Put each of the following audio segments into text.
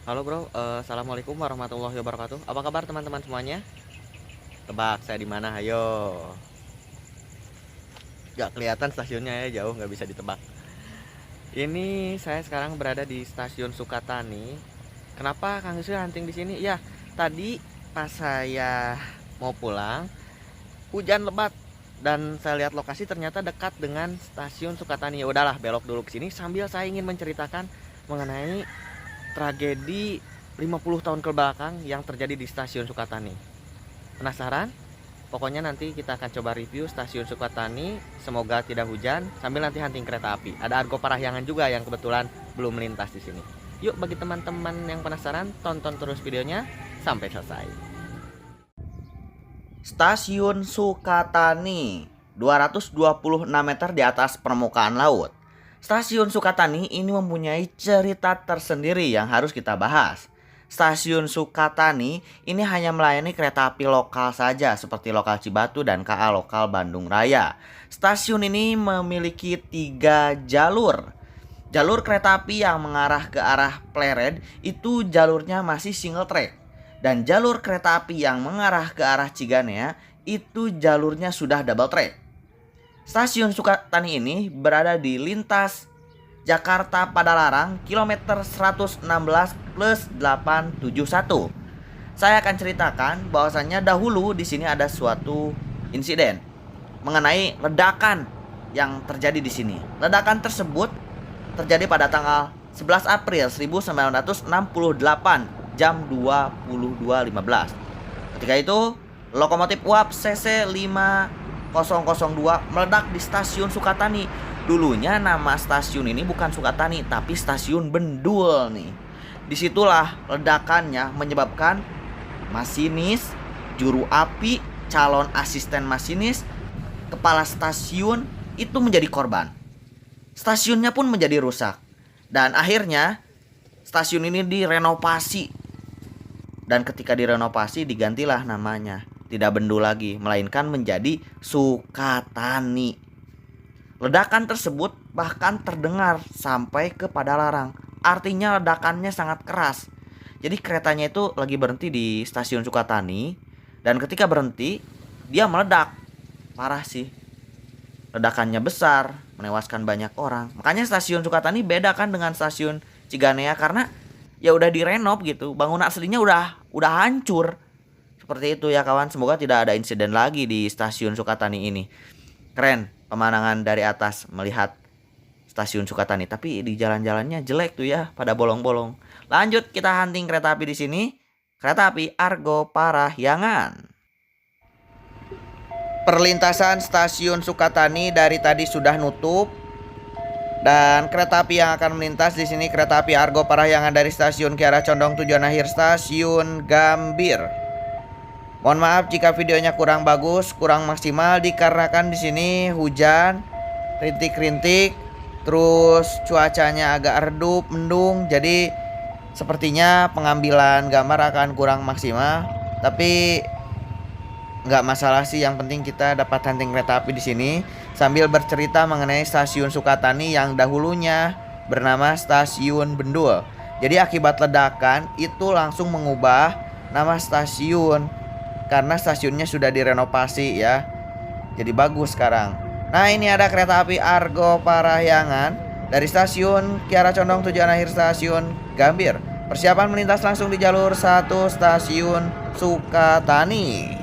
Halo bro, assalamualaikum warahmatullahi wabarakatuh. Apa kabar teman-teman semuanya? Tebak saya di mana? Ayo. Gak kelihatan stasiunnya ya, jauh nggak bisa ditebak. Ini saya sekarang berada di stasiun Sukatani. Kenapa Kang Yusril hunting di sini? Ya, tadi pas saya mau pulang, hujan lebat dan saya lihat lokasi ternyata dekat dengan stasiun Sukatani. Ya udahlah, belok dulu ke sini sambil saya ingin menceritakan mengenai tragedi 50 tahun ke belakang yang terjadi di stasiun Sukatani. Penasaran? Pokoknya nanti kita akan coba review stasiun Sukatani. Semoga tidak hujan sambil nanti hunting kereta api. Ada Argo Parahyangan juga yang kebetulan belum melintas di sini. Yuk bagi teman-teman yang penasaran, tonton terus videonya sampai selesai. Stasiun Sukatani, 226 meter di atas permukaan laut. Stasiun Sukatani ini mempunyai cerita tersendiri yang harus kita bahas. Stasiun Sukatani ini hanya melayani kereta api lokal saja seperti lokal Cibatu dan KA lokal Bandung Raya. Stasiun ini memiliki 3 jalur. Jalur kereta api yang mengarah ke arah Pleret itu jalurnya masih single track. Dan jalur kereta api yang mengarah ke arah Ciganea itu jalurnya sudah double track. Stasiun Sukatani ini berada di lintas Jakarta Padalarang kilometer 116 plus 871. Saya akan ceritakan bahwasannya dahulu di sini ada suatu insiden mengenai ledakan yang terjadi di sini. Ledakan tersebut terjadi pada tanggal 11 April 1968 jam 22.15. Ketika itu lokomotif uap CC 5002 meledak di stasiun Sukatani. Dulunya nama stasiun ini bukan Sukatani tapi stasiun Bendul nih. Disitulah ledakannya menyebabkan masinis, juru api, calon asisten masinis, kepala stasiun itu menjadi korban. Stasiunnya pun menjadi rusak. Dan akhirnya stasiun ini direnovasi. Dan ketika direnovasi digantilah namanya. Tidak Bendul lagi, melainkan menjadi Sukatani. Ledakan tersebut bahkan terdengar sampai ke Padalarang. Artinya ledakannya sangat keras. Jadi keretanya itu lagi berhenti di stasiun Sukatani. Dan ketika berhenti, dia meledak. Parah sih. Ledakannya besar, menewaskan banyak orang. Makanya stasiun Sukatani beda kan dengan stasiun Ciganea karena ya udah direnov gitu. Bangunan aslinya udah hancur. Seperti itu ya kawan. Semoga tidak ada insiden lagi di stasiun Sukatani ini. Keren pemandangan dari atas melihat stasiun Sukatani. Tapi di jalan-jalannya jelek tuh ya, pada bolong-bolong. Lanjut kita hunting kereta api di sini. Kereta api Argo Parahyangan. Perlintasan stasiun Sukatani dari tadi sudah nutup. Dan kereta api yang akan melintas di sini kereta api Argo Parahyangan dari stasiun Kiara Condong tujuan akhir stasiun Gambir. Mohon maaf jika videonya kurang bagus, kurang maksimal dikarenakan di sini hujan, rintik-rintik, terus cuacanya agak redup, mendung, jadi sepertinya pengambilan gambar akan kurang maksimal. Tapi nggak masalah sih, yang penting kita dapat hunting kereta api di sini sambil bercerita mengenai stasiun Sukatani yang dahulunya bernama Stasiun Bendul. Jadi akibat ledakan itu langsung mengubah nama stasiun karena stasiunnya sudah direnovasi ya. Jadi bagus sekarang. Nah, ini ada kereta api Argo Parahyangan dari stasiun Kiara Condong tujuan akhir stasiun Gambir. Persiapan melintas langsung di jalur 1 stasiun Sukatani.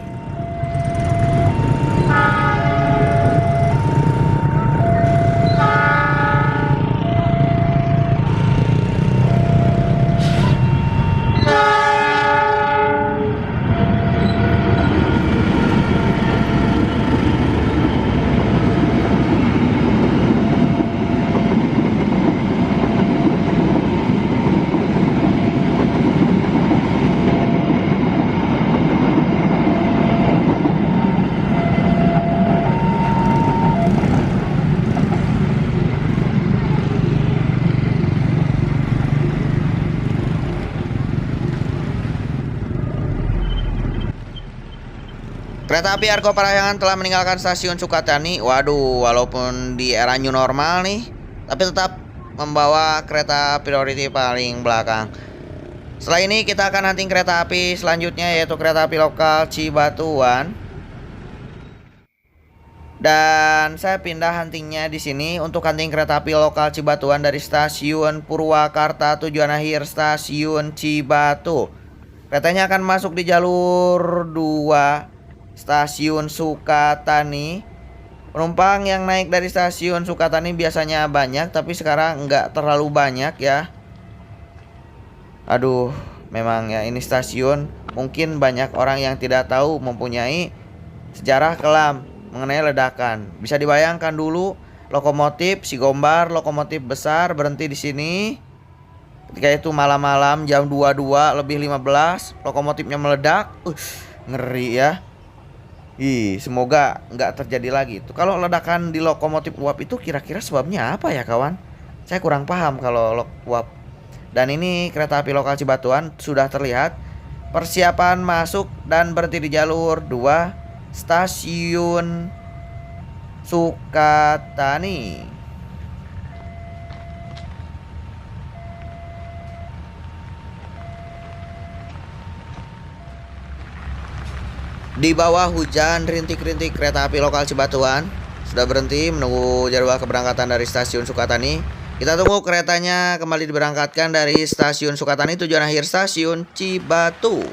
Kereta api Argo Parahyangan telah meninggalkan stasiun Sukatani. Waduh, walaupun di era new normal nih, tapi tetap membawa kereta priority paling belakang. Setelah ini kita akan hunting kereta api selanjutnya, yaitu kereta api lokal Cibatuan. Dan saya pindah huntingnya di sini untuk hunting kereta api lokal Cibatuan dari stasiun Purwakarta tujuan akhir stasiun Cibatu. Keretanya akan masuk di jalur 2 stasiun Sukatani. Penumpang yang naik dari stasiun Sukatani biasanya banyak, tapi sekarang nggak terlalu banyak ya. Aduh, memang ya ini stasiun mungkin banyak orang yang tidak tahu mempunyai sejarah kelam mengenai ledakan. Bisa dibayangkan dulu lokomotif Si Gombar, lokomotif besar berhenti di sini. Ketika itu malam-malam jam 22 lebih 15 lokomotifnya meledak. Ngeri ya. Semoga nggak terjadi lagi. Tuh, kalau ledakan di lokomotif uap itu kira-kira sebabnya apa ya kawan? Saya kurang paham kalau uap. Dan ini kereta api lokal Cibatuan sudah terlihat persiapan masuk dan berhenti di jalur 2 stasiun Sukatani. Di bawah hujan rintik-rintik kereta api lokal Cibatuan sudah berhenti menunggu jadwal keberangkatan dari stasiun Sukatani. Kita tunggu keretanya kembali diberangkatkan dari stasiun Sukatani tujuan akhir stasiun Cibatu.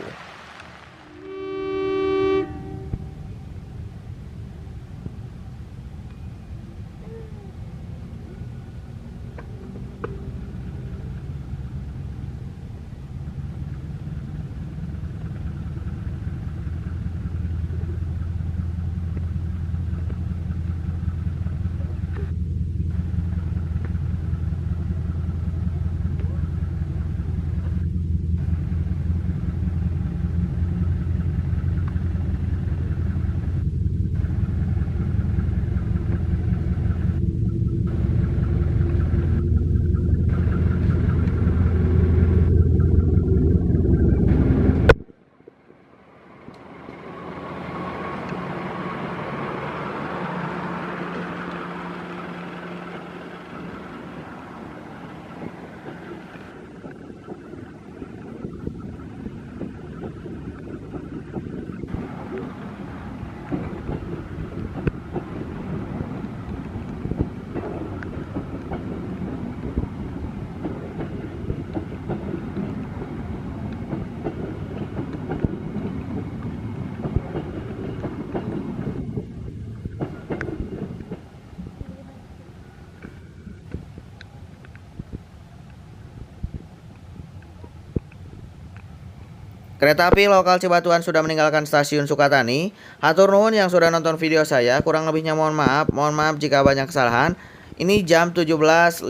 Kereta api lokal Cibatuan sudah meninggalkan stasiun Sukatani. Hatur nuhun yang sudah nonton video saya. Kurang lebihnya mohon maaf. Mohon maaf jika banyak kesalahan. Ini jam 17.50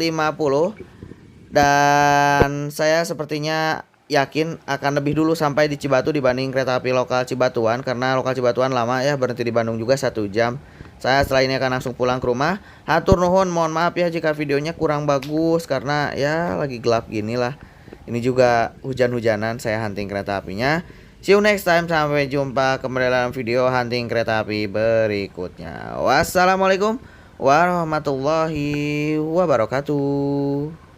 dan saya sepertinya yakin akan lebih dulu sampai di Cibatu dibanding kereta api lokal Cibatuan, karena lokal Cibatuan lama ya, berhenti di Bandung juga 1 jam. Saya setelah ini akan langsung pulang ke rumah. Hatur nuhun, mohon maaf ya jika videonya kurang bagus karena ya lagi gelap gini lah. Ini juga hujan-hujanan saya hunting kereta apinya. See you next time. Sampai jumpa kembali dalam video hunting kereta api berikutnya. Wassalamualaikum warahmatullahi wabarakatuh.